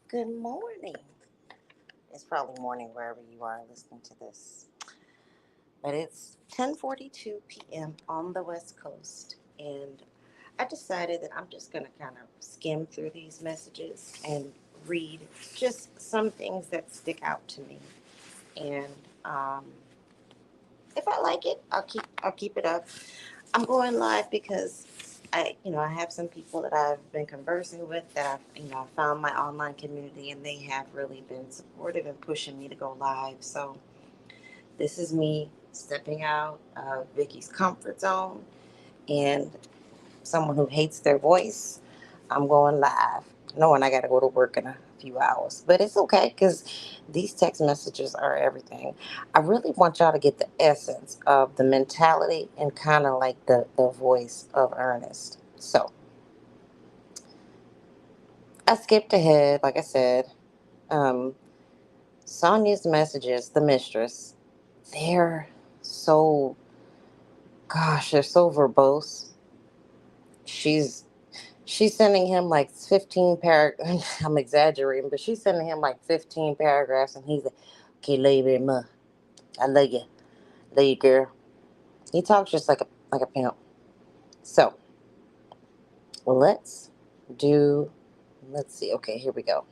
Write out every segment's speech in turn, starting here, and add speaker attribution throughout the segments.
Speaker 1: Good morning. It's probably morning wherever you are listening to this. But it's 10:42 p.m. on the West Coast, and I decided that I'm just going to kind of skim through these messages and read just some things that stick out to me. And um, if I like it, I'll keep it up. I'm going live because I have some people that I've been conversing with that I found my online community, and they have really been supportive and pushing me to go live. So this is me stepping out of Vicky's comfort zone and someone who hates their voice. I'm going live, knowing I got to go to work in a few hours, but it's okay because these text messages are everything. I really want y'all to get the essence of the mentality and kind of like the voice of Ernest. So I skipped ahead, like I said. Um, Sonia's messages, the mistress, they're so, gosh, they're so verbose. She's She's sending him like 15 paragraphs. I'm exaggerating, but she's sending him like 15 paragraphs, and he's like, "Okay, love you very much. I love you, girl." He talks just like a pimp. So let's do. Let's see. Okay, here we go.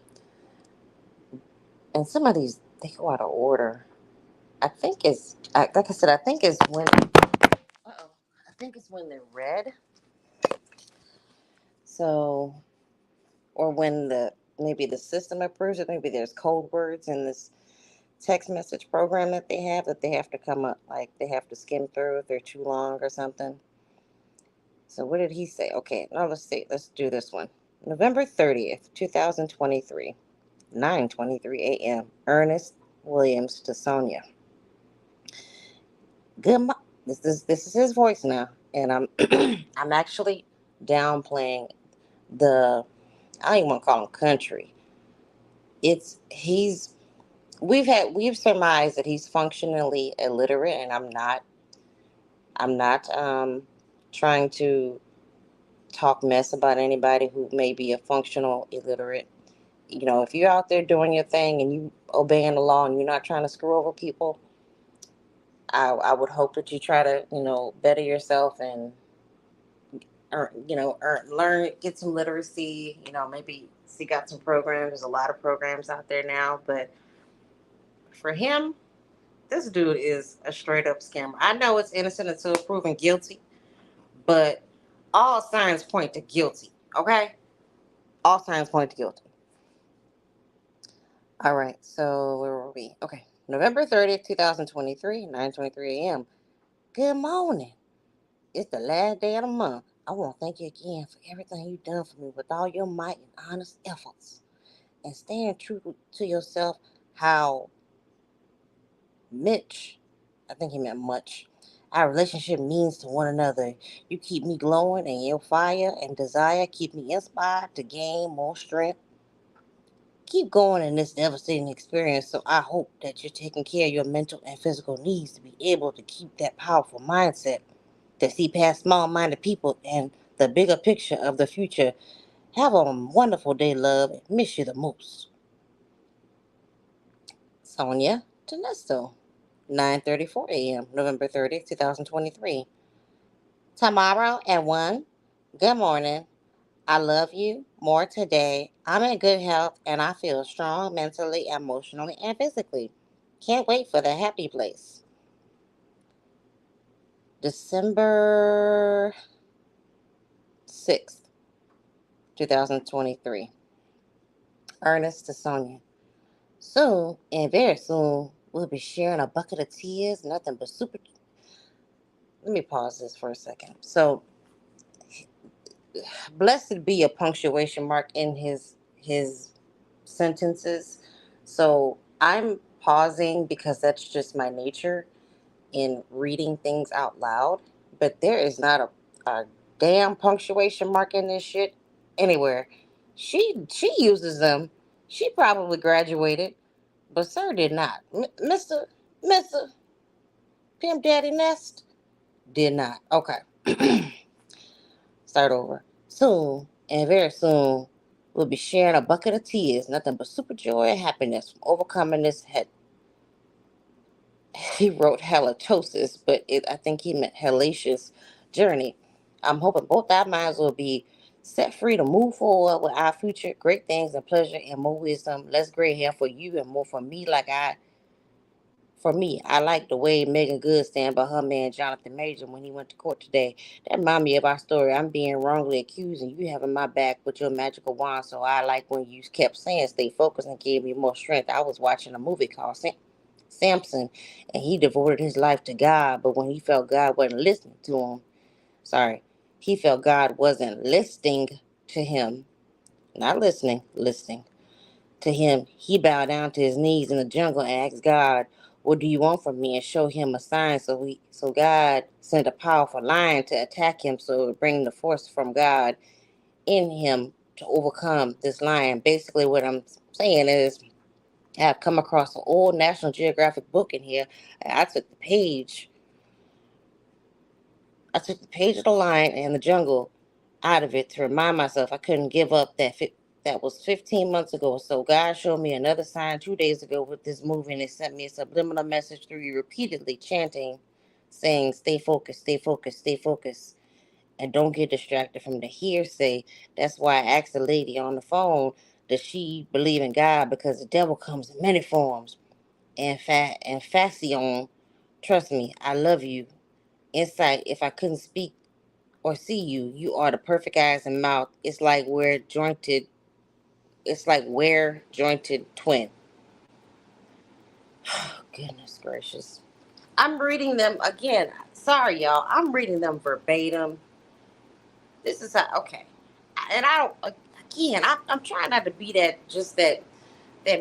Speaker 1: And some of these they go out of order. Like I said. I think it's when. Uh-oh. I think it's when they're read. So, or when maybe the system approves it. Maybe there's code words in this text message program that they have to come up, like they have to skim through if they're too long or something. So what did he say? Okay, now let's see. Let's do this one. November 30th, 2023, 9:23 a.m. Ernest Williams to Sonia. This is his voice now, and I'm I'm actually downplaying the I don't even want to call him country. It's he's we've surmised that he's functionally illiterate, and I'm not trying to talk mess about anybody who may be a functional illiterate. If you're out there doing your thing and you obeying the law and you're not trying to screw over people, I would hope that you try to, better yourself and learn, get some literacy. Maybe seek out some programs. There's a lot of programs out there now, but for him, this dude is a straight up scammer. I know it's innocent until proven guilty, but all signs point to guilty. Okay, all signs point to guilty. All right, so where were we? Okay, November 30th, 2023, 9:23 a.m. Good morning. It's the last day of the month. I want to thank you again for everything you've done for me with all your might and honest efforts. And staying true to yourself, how Mitch, I think he meant much, our relationship means to one another. You keep me glowing, and your fire and desire keep me inspired to gain more strength. Keep going in this devastating experience, so I hope that you're taking care of your mental and physical needs to be able to keep that powerful mindset to see past small minded people and the bigger picture of the future. Have a wonderful day, love. Miss you the most. Sonia Ernesto, 9:34 a.m., November 30th, 2023. Tomorrow at 1. Good morning. I love you more today. I'm in good health and I feel strong mentally, emotionally, and physically. Can't wait for the happy place. December 6th, 2023. Ernest to Sonia. Soon, and very soon, we'll be sharing a bucket of tears, nothing but super. Let me pause this for a second. So, blessed be a punctuation mark in his sentences. So I'm pausing because that's just my nature in reading things out loud. But there is not a damn punctuation mark in this shit anywhere. She uses them. She probably graduated, but sir did not. Mister Pimp Daddy Nest did not. Okay. Start over. Soon, and very soon, We'll be sharing a bucket of tears, nothing but super joy and happiness from overcoming this head. He wrote halitosis, but I think he meant hellacious journey. I'm hoping both our minds will be set free to move forward with our future, great things and pleasure and more wisdom, less gray hair for you and more for me. For me, I like the way Megan Good stand by her man Jonathan Major when he went to court today. That remind me of our story. I'm being wrongly accused and you having my back with your magical wand. So I like when you kept saying stay focused and gave me more strength. I was watching a movie called Samson, and he devoted his life to God. But when he felt God wasn't listening to him, sorry, he felt God wasn't listening to him, not listening, listening to him, he bowed down to his knees in the jungle and asked God, "What do you want from me?" and show him a sign. So God sent a powerful lion to attack him, so it would bring the force from God in him to overcome this lion. Basically, what I'm saying is, I've come across an old National Geographic book in here. And I took the page of the lion and the jungle out of it to remind myself I couldn't give up that was 15 months ago. So God showed me another sign 2 days ago with this movie, and it sent me a subliminal message through you repeatedly chanting, saying, "Stay focused, stay focused, stay focused, and don't get distracted from the hearsay." That's why I asked the lady on the phone, does she believe in God? Because the devil comes in many forms. And Fascion, trust me, I love you. Insight, if I couldn't speak or see you, you are the perfect eyes and mouth. It's like we're jointed twin. Oh, goodness gracious. I'm reading them again. Sorry, y'all. I'm reading them verbatim. This is how, okay. And I don't, again, I'm trying not to be that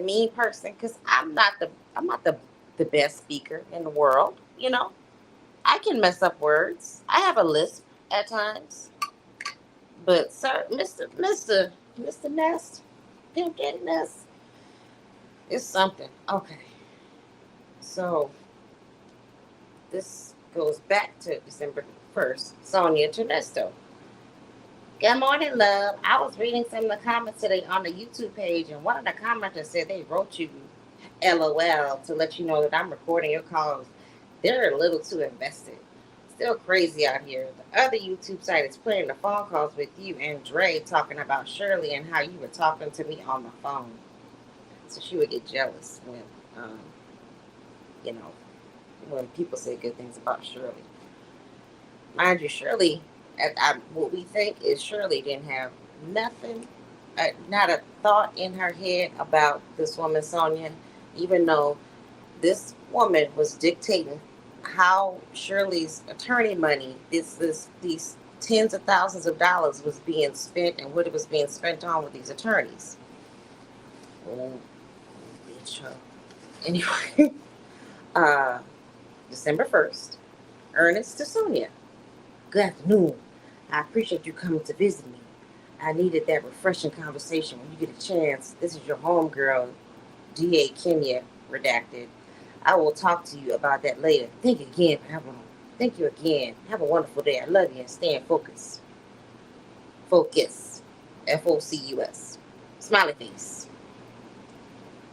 Speaker 1: mean person because I'm not the best speaker in the world. I can mess up words. I have a lisp at times. But sir, Mr. Nest, Pimp Daddy Nest, it's something. Okay. So this goes back to December 1st. Sonia to Ernesto. Good morning, love. I was reading some of the comments today on the YouTube page, and one of the commenters said they wrote you LOL to let you know that I'm recording your calls. They're a little too invested. Still crazy out here. The other YouTube site is playing the phone calls with you and Dre talking about Shirley and how you were talking to me on the phone. So she would get jealous um, you know, when people say good things about Shirley. Mind you, Shirley, what we think is Shirley didn't have nothing, not a thought in her head about this woman, Sonia, even though this woman was dictating how Shirley's attorney money, these tens of thousands of dollars was being spent and what it was being spent on with these attorneys. Oh, bitch. Anyway, uh, December 1st, Ernest to Sonia. Good afternoon. I appreciate you coming to visit me. I needed that refreshing conversation when you get a chance. This is your homegirl, D.A. Kenya, redacted. I will talk to you about that later. Thank you again. Have a wonderful day. I love you and stay in focus. Focus. Focus. Smiley face.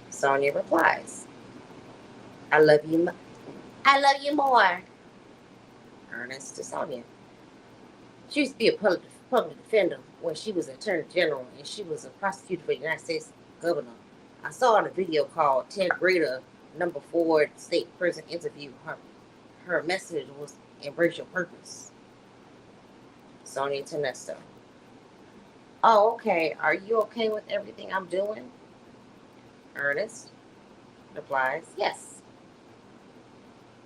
Speaker 1: Sonia replies, I love you. I love you more. Ernest to Sonia. She used to be a public defender when she was attorney general and she was a prosecutor for the United States governor. I saw on a video called Ted Grader, number 4 state prison interview. Her message was embrace your purpose. Sonia Ernesto. Oh, okay. Are you okay with everything I'm doing? Ernest replies, yes.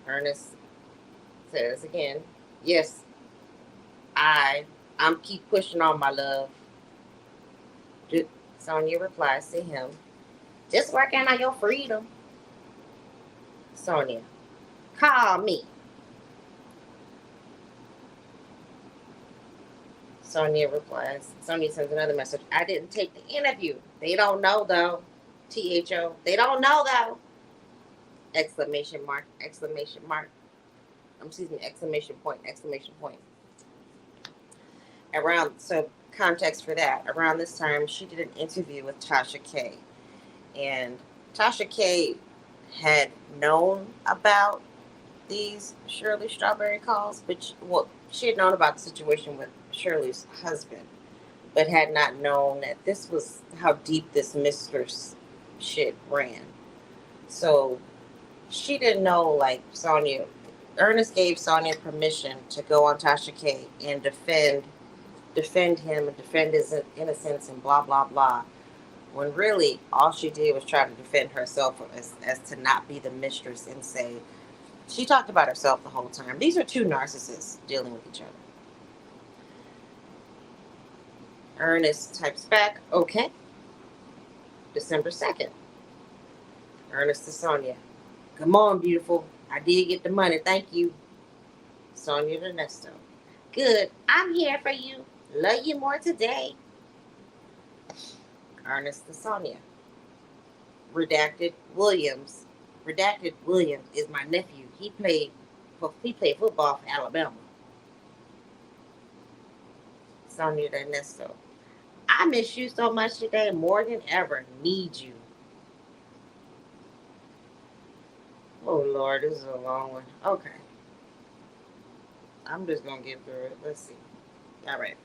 Speaker 1: Ernest says again, yes, I'm keep pushing on, my love. Sonia replies to him, just working on your freedom. Sonia, call me. Sonia replies. Sonia sends another message. I didn't take the interview. They don't know though. THO. They don't know though. Exclamation mark. Exclamation mark. Exclamation point. Exclamation point. So context for that, around this time, she did an interview with Tasha K. And Tasha K had known about these Shirley Strawberry calls, but she had known about the situation with Shirley's husband, but had not known that this was how deep this mistress shit ran. So she didn't know, like, Sonia. Ernest gave Sonia permission to go on Tasha K and defend him and defend his innocence and blah blah blah. When really all she did was try to defend herself as to not be the mistress and say she talked about herself the whole time. These are two narcissists dealing with each other. Ernest types back, okay, December 2nd. Ernest to Sonia, come on, beautiful. I did get the money, thank you. Sonia to Ernesto, good, I'm here for you. Love you more today. Ernest to Sonia, redacted Williams. Redacted Williams is my nephew. He played football for Alabama. Sonia to Ernesto, I miss you so much today, more than ever. Need you. Oh Lord, this is a long one. Okay, I'm just gonna get through it. Let's see. All right.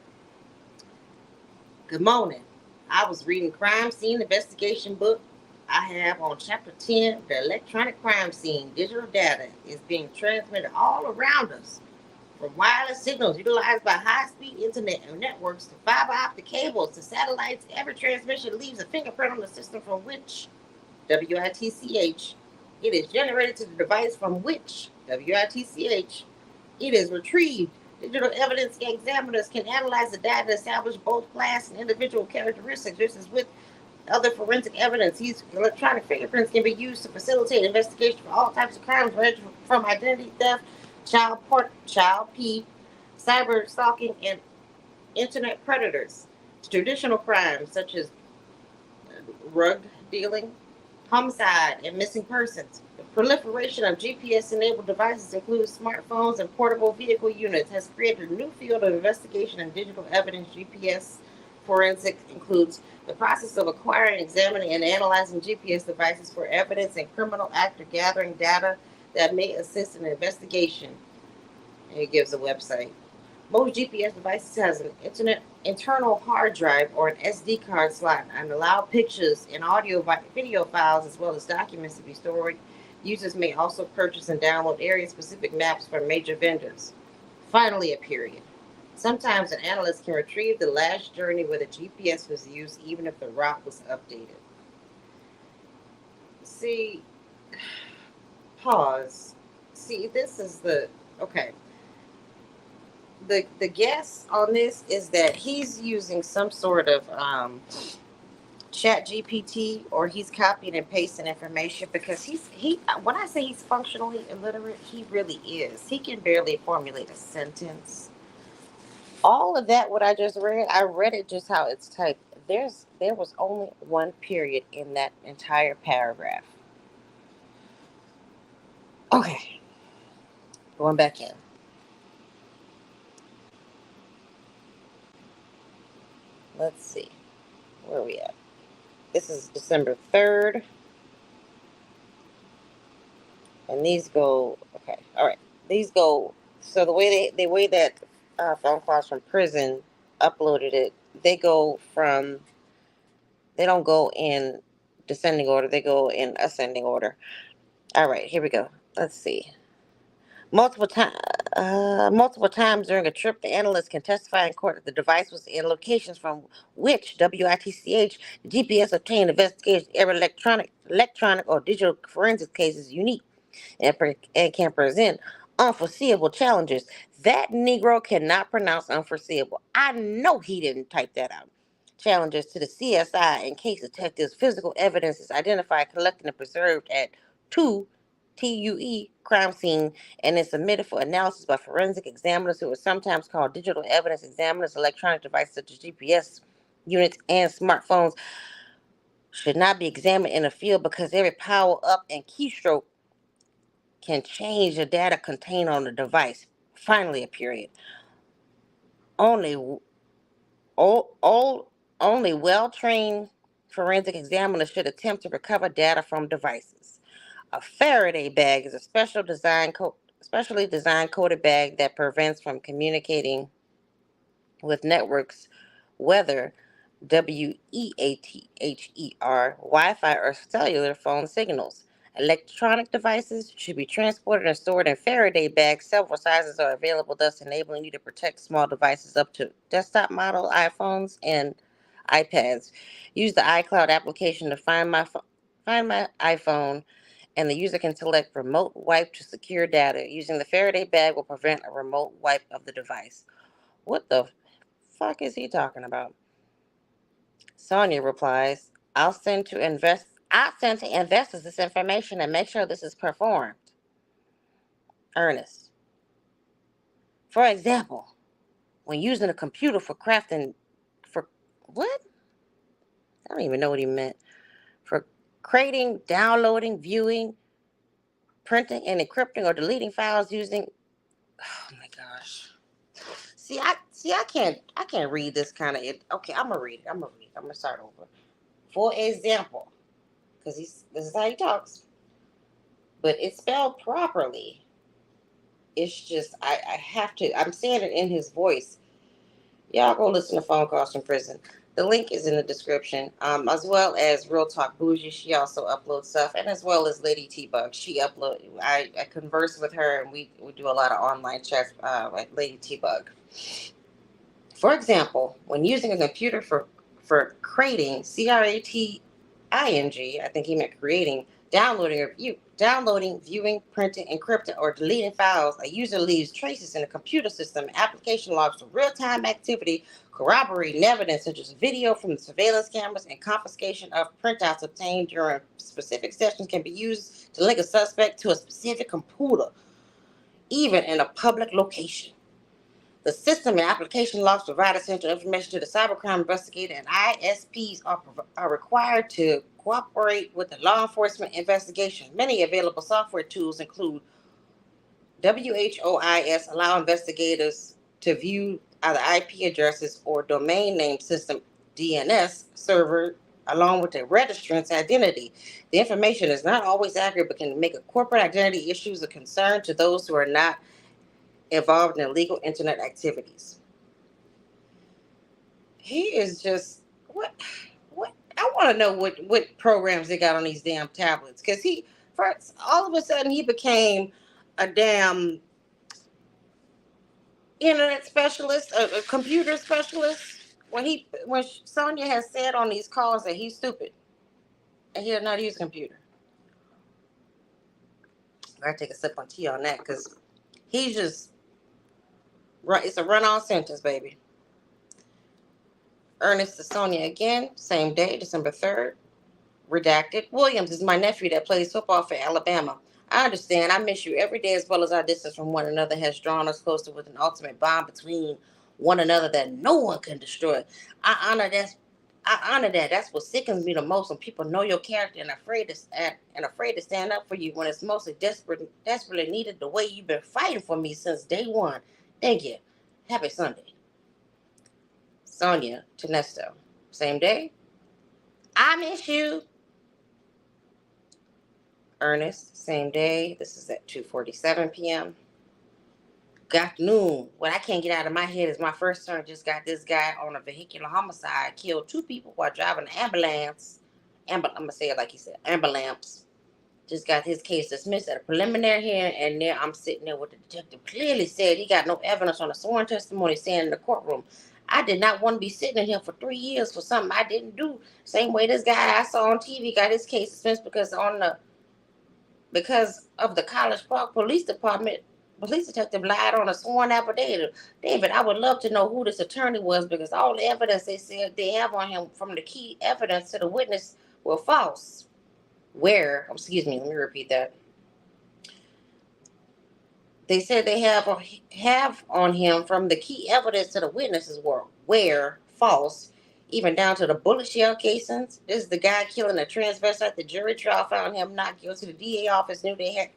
Speaker 1: Good morning. I was reading crime scene investigation book. I have on chapter 10, the electronic crime scene digital data is being transmitted all around us from wireless signals utilized by high-speed internet and networks to fiber optic cables to satellites. Every transmission leaves a fingerprint on the system from which WITCH it is generated to the device from which WITCH it is retrieved. Digital evidence examiners can analyze the data to establish both class and individual characteristics. This is with other forensic evidence. These electronic fingerprints can be used to facilitate investigation for all types of crimes, ranging from identity theft, child P, cyber stalking, and internet predators, to traditional crimes such as drug dealing, homicide, and missing persons. The proliferation of GPS-enabled devices, including smartphones and portable vehicle units, has created a new field of investigation in digital evidence. GPS forensic includes the process of acquiring, examining, and analyzing GPS devices for evidence and criminal act or gathering data that may assist in an investigation. And it gives a website. Most GPS devices has an internal hard drive or an SD card slot and allow pictures and audio video files as well as documents to be stored. Users may also purchase and download area-specific maps from major vendors. Finally, a period. Sometimes an analyst can retrieve the last journey where the GPS was used even if the route was updated. See, pause. See, this is okay. The guess on this is that he's using some sort of chat GPT, or he's copying and pasting information, because he when I say he's functionally illiterate, he really is. He can barely formulate a sentence. All of that, what I read it just how it's typed. There was only one period in that entire paragraph. Okay, going back in. Let's see. Where are we at? This is December 3rd. And these go, okay, all right. These go, so the way that phone calls from prison uploaded it, they go from, they don't go in descending order, they go in ascending order. All right, here we go. Let's see. Multiple times, multiple times during a trip, the analyst can testify in court that the device was in locations from which WITCH GPS obtained. Investigation every electronic or digital forensic case is unique and can present unforeseeable challenges. That Negro cannot pronounce unforeseeable. I know he didn't type that out. Challenges to the CSI and case detectives. Physical evidence is identified, collected, and preserved at 2 TUE crime scene and is submitted for analysis by forensic examiners who are sometimes called digital evidence examiners. Electronic devices such as GPS units and smartphones should not be examined in a field because every power up and keystroke can change the data contained on the device. Finally, a period. Only All, only well-trained forensic examiners should attempt to recover data from devices. A Faraday bag is a specially designed coded bag that prevents from communicating with networks, whether WEATHER, Wi Fi, or cellular phone signals. Electronic devices should be transported and stored in Faraday bags. Several sizes are available, thus enabling you to protect small devices up to desktop model iPhones and iPads. Use the iCloud application to find my iPhone, and the user can select remote wipe to secure data. Using the Faraday bag will prevent a remote wipe of the device. What the fuck is he talking about? Sonia replies, I'll send to investors this information and make sure this is performed. Ernest. For example, when using a computer for crafting for what? I don't even know what he meant. For creating, downloading, viewing, printing, and encrypting or deleting files using oh my gosh. I can't read this kind of it. Okay, I'm gonna read it. I'm gonna start over. For example, because this is how he talks, but it's spelled properly. It's just I have to. I'm saying it in his voice. Y'all go listen to phone calls from prison. The link is in the description, as well as Real Talk Bougie. She also uploads stuff, and as well as Lady T Bug. I converse with her, and we do a lot of online chats, like Lady T Bug. For example, when using a computer for creating, CRATING, I think he meant creating, downloading, viewing, printing, encrypting, or deleting files, a user leaves traces in the computer system, application logs for real-time activity, corroborating evidence such as video from the surveillance cameras, and confiscation of printouts obtained during specific sessions can be used to link a suspect to a specific computer, even in a public location. The system and application logs provide essential information to the cybercrime investigator, and ISPs are required to cooperate with the law enforcement investigation. Many available software tools include WHOIS, allow investigators to view either IP addresses or domain name system DNS server along with the registrant's identity. The information is not always accurate but can make a corporate identity issues a concern to those who are not involved in illegal internet activities. He is just what I want to know what programs they got on these damn tablets, because he first all of a sudden he became a damn internet specialist, a computer specialist. When Sonia has said on these calls that he's stupid and he'll not use a computer. I gotta take a sip on tea on that, because he's just right. It's a run-on sentence, baby. Ernest to Sonia again, same day, December 3rd. Redacted. Williams is my nephew that plays football for Alabama. I understand. I miss you every day, as well as our distance from one another has drawn us closer with an ultimate bond between one another that no one can destroy. I honor that. I honor that. That's what sickens me the most, when people know your character and afraid to stand up for you when it's mostly desperately needed. The way you've been fighting for me since day one. Thank you. Happy Sunday. Sonia to Nesto. Same day. I miss you. Ernest, same day. This is at 2:47 p.m. Good afternoon. What I can't get out of my head is my first son just got this guy on a vehicular homicide, killed two people while driving an ambulance. I'm going to say it like he said, ambulance. Just got his case dismissed at a preliminary hearing, and there I'm sitting there with the detective clearly said he got no evidence on the sworn testimony saying in the courtroom. I did not want to be sitting in here for 3 years for something I didn't do. Same way this guy I saw on TV got his case dismissed because of the College Park Police Department. Police detective lied on a sworn affidavit. David, I would love to know who this attorney was, because all the evidence they said they have on him from the key evidence to the witness were false. Excuse me, let me repeat that. They said they have on him from the key evidence to the witnesses were false, even down to the bullet shell casings. This is the guy killing a transvestite. The jury trial found him not guilty. The DA office knew they had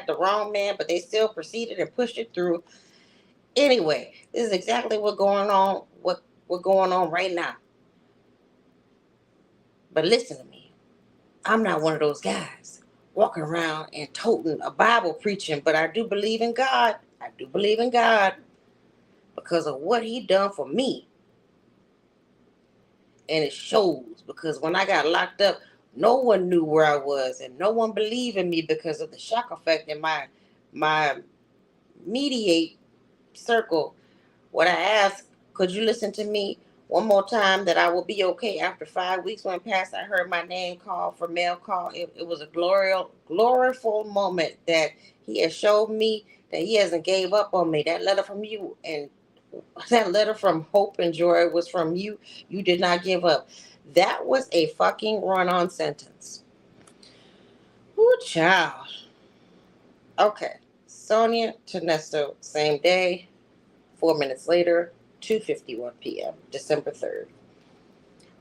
Speaker 1: the wrong man, but they still proceeded and pushed it through. Anyway, this is exactly what's going on. what's going on right now. But listen to me. I'm not one of those guys walking around and toting a Bible preaching, but I do believe in God. I do believe in God because of what he done for me. And it shows because when I got locked up, no one knew where I was and no one believed in me because of the shock effect in my mediate circle. What I asked, could you listen to me one more time that I will be okay? After 5 weeks went past, I heard my name called for mail call. It was a gloriful moment that he has showed me that he hasn't gave up on me. That letter from you and that letter from hope and joy was from you. You did not give up. That was a fucking run-on sentence. Ooh, child. Okay. Sonia to Ernesto, same day. 4 minutes later, 2:51 p.m., December 3rd.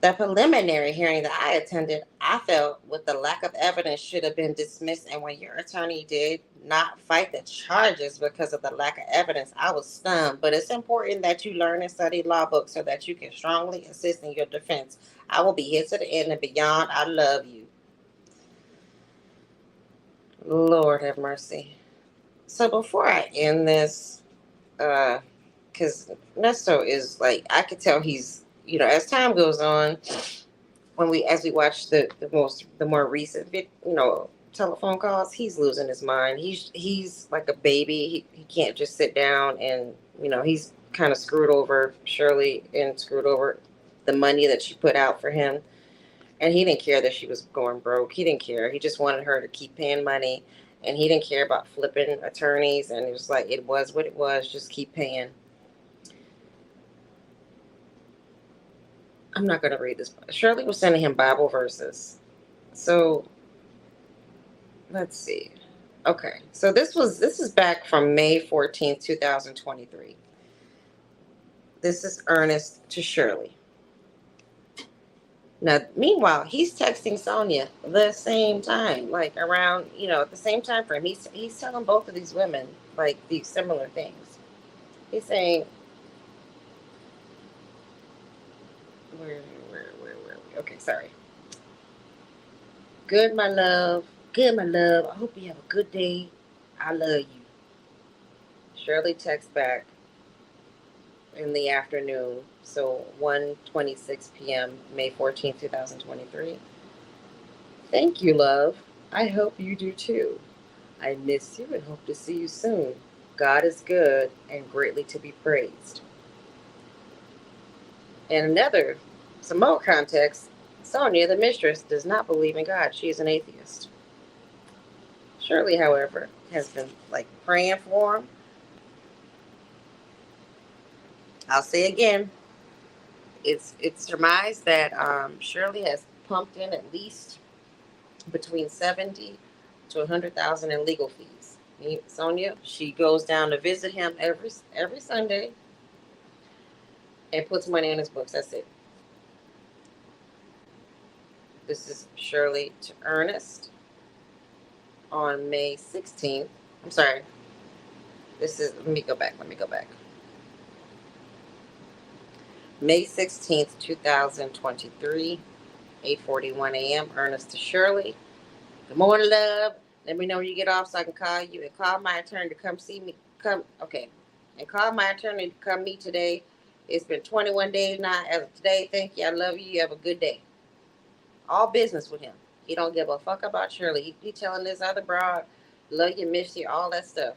Speaker 1: The preliminary hearing that I attended, I felt with the lack of evidence should have been dismissed. And when your attorney did not fight the charges because of the lack of evidence, I was stunned. But it's important that you learn and study law books so that you can strongly assist in your defense. I will be here to the end and beyond. I love you. Lord have mercy. So before I end this, because Nesto is like, I could tell he's, as time goes on, as we watch the more recent telephone calls, he's losing his mind. He's like a baby. He can't just sit down and he's kind of screwed over Shirley and screwed over the money that she put out for him. And he didn't care that she was going broke. He didn't care. He just wanted her to keep paying money. And he didn't care about flipping attorneys. And it was like, it was what it was. Just keep paying. I'm not going to read this. Shirley was sending him Bible verses. So, let's see. Okay. So this is back from May 14th, 2023. This is Ernest to Shirley. Now, meanwhile, he's texting Sonia the same time, like around, at the same time frame. He's telling both of these women like these similar things. He's saying, where are we? Okay, sorry. Good, my love. Good, my love. I hope you have a good day. I love you. Shirley texts back in the afternoon, so 1:26 p.m., May 14th, 2023. Thank you, love. I hope you do too. I miss you and hope to see you soon. God is good and greatly to be praised. In some more context, Sonia, the mistress, does not believe in God. She is an atheist. Shirley, however, has been praying for him. I'll say again, it's surmised that Shirley has pumped in at least between 70 to 100,000 in legal fees. Sonia, she goes down to visit him every Sunday and puts money in his books. That's it. This is Shirley to Ernest on May 16th. I'm sorry. Let me go back. May 16th, 2023, 8:41 a.m. Ernest to Shirley. Good morning, love. Let me know when you get off so I can call you and call my attorney to come see me. And call my attorney to come meet today. It's been 21 days now. As of today, thank you. I love you. You have a good day. All business with him. He don't give a fuck about Shirley. He telling this other broad, love you, miss you, all that stuff.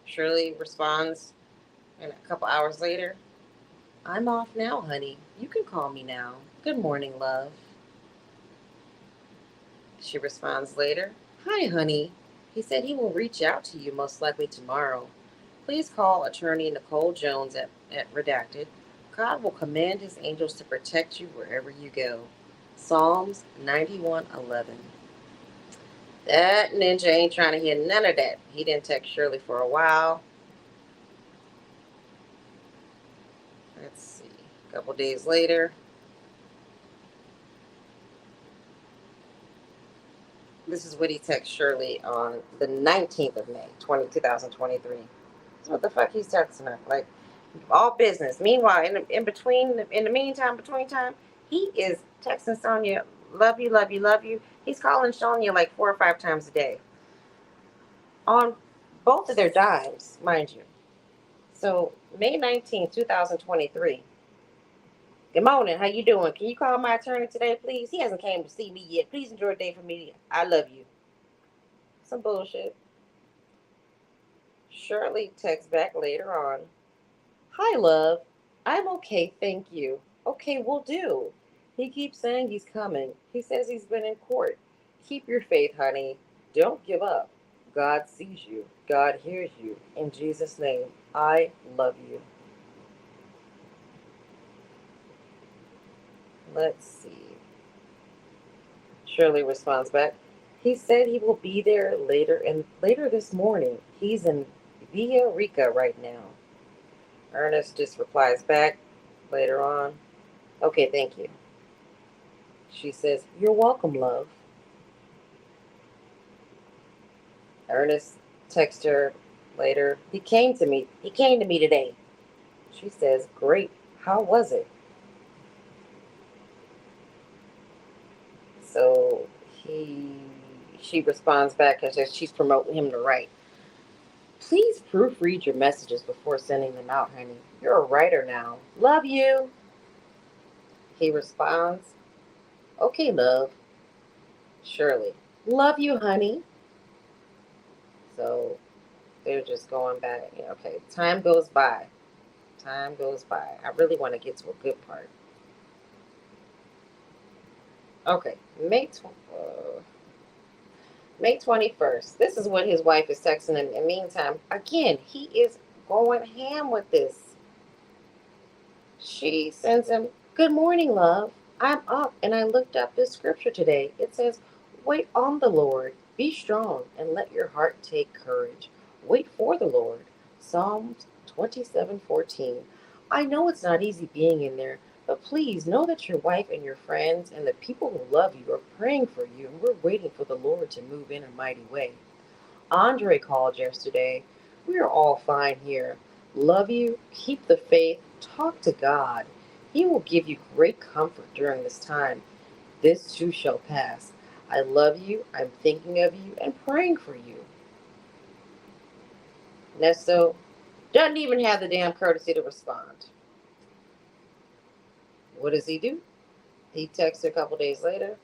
Speaker 1: Shirley responds, and a couple hours later, I'm off now, honey. You can call me now. Good morning, love. She responds later, hi, honey. He said he will reach out to you most likely tomorrow. Please call attorney Nicole Jones at Redacted. God will command his angels to protect you wherever you go. Psalms 91:11. That ninja ain't trying to hear none of that. He didn't text Shirley for a while. Let's see. A couple days later. This is what he texted Shirley on the 19th of May, 2023. So what the fuck he's texting her? All business. Meanwhile, in the meantime, between time, he is texting Sonya, love you, love you, love you. He's calling Sonya like 4 or 5 times a day on both of their dimes, mind you. So May 19th, 2023. Good morning. How you doing? Can you call my attorney today, please? He hasn't came to see me yet. Please enjoy a day for me. I love you. Some bullshit. Shirley texts back later on. Hi, love. I'm okay, thank you. Okay, we'll do. He keeps saying he's coming. He says he's been in court. Keep your faith, honey. Don't give up. God sees you. God hears you. In Jesus' name, I love you. Let's see. Shirley responds back. He said he will be there later this morning. He's in Villa Rica right now. Ernest just replies back later on. Okay, thank you. She says, you're welcome, love. Ernest texts her later. He came to me. He came to me today. She says, great. How was it? So she responds back and says she's promoting him to write. Please proofread your messages before sending them out, honey. You're a writer now. Love you. He responds, okay, love. Shirley, love you, honey. So they're just going back. Okay, time goes by. Time goes by. I really want to get to a good part. Okay, May 21st. This is what his wife is texting him. In the meantime, again, he is going ham with this. She sends him, good morning, love. I'm up and I looked up this scripture today. It says, wait on the Lord, be strong, and let your heart take courage. Wait for the Lord. Psalms 27:14. I know it's not easy being in there, but please know that your wife and your friends and the people who love you are praying for you, and we're waiting for the Lord to move in a mighty way. Andre called yesterday. We're all fine here. Love you, keep the faith, talk to God. He will give you great comfort during this time. This too shall pass. I love you, I'm thinking of you, and praying for you. Nesto doesn't even have the damn courtesy to respond. What does he do? He texts her a couple days later.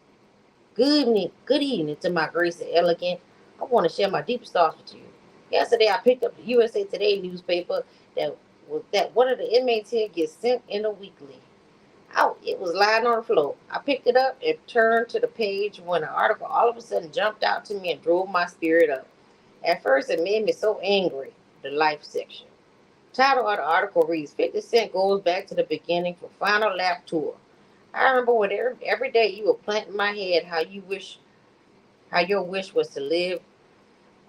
Speaker 1: Good evening to my grace and elegant. I want to share my deepest thoughts with you. Yesterday, I picked up the USA Today newspaper that one of the inmates here gets sent in a weekly. Out, it was lying on the floor. I picked it up and turned to the page when an article all of a sudden jumped out to me and drove my spirit up. At first, it made me so angry. The life section. Title of the article reads 50 Cent goes back to the beginning for final lap tour. I remember when every day you were planting my head how your wish was to live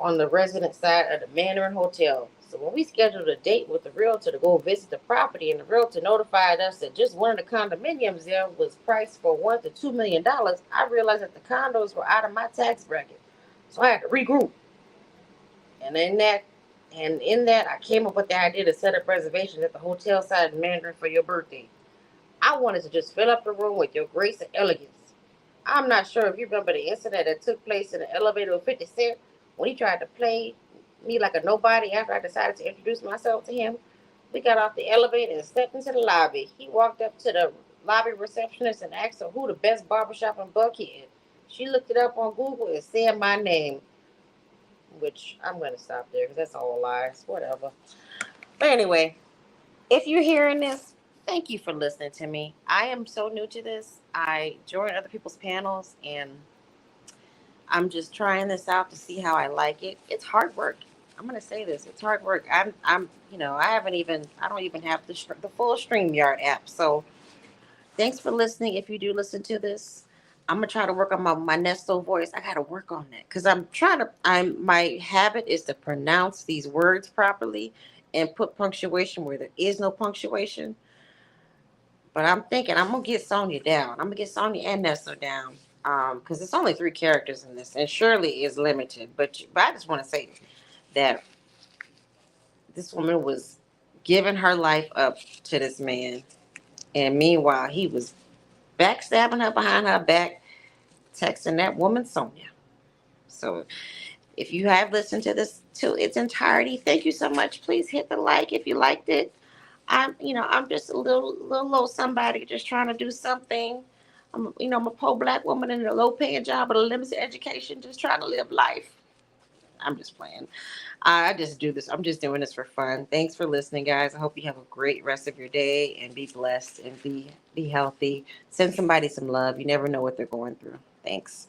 Speaker 1: on the resident side of the Mandarin Hotel. So when we scheduled a date with the realtor to go visit the property, and the realtor notified us that just one of the condominiums there was priced for $1 to $2 million, I realized that the condos were out of my tax bracket. So I had to regroup. And in that, I came up with the idea to set up reservations at the hotel side of Mandarin for your birthday. I wanted to just fill up the room with your grace and elegance. I'm not sure if you remember the incident that took place in the elevator with 50 Cent when he tried to play me like a nobody after I decided to introduce myself to him. We got off the elevator and stepped into the lobby. He walked up to the lobby receptionist and asked her who the best barbershop in Buckhead. She looked it up on Google and said my name, which I'm going to stop there because that's all lies. Whatever. But anyway, if you're hearing this, thank you for listening to me. I am so new to this. I join other people's panels and I'm just trying this out to see how I like it. It's hard work. I'm gonna say this. It's hard work. I don't even have the full StreamYard app. So thanks for listening. If you do listen to this, I'm gonna try to work on my Nesto voice. I gotta work on that because my habit is to pronounce these words properly and put punctuation where there is no punctuation. But I'm thinking I'm gonna get Sonya down. I'm gonna get Sonya and Nesto down. Because it's only 3 characters in this, and Shirley is limited. But I just want to say that this woman was giving her life up to this man. And meanwhile, he was backstabbing her behind her back, texting that woman Sonia. So if you have listened to this to its entirety, thank you so much. Please hit the like if you liked it. I'm just a little low somebody just trying to do something. I'm a poor black woman in a low paying job with a limited education, just trying to live life. I'm just playing. I just do this. I'm just doing this for fun. Thanks for listening, guys. I hope you have a great rest of your day and be blessed and be healthy. Send somebody some love. You never know what they're going through. Thanks.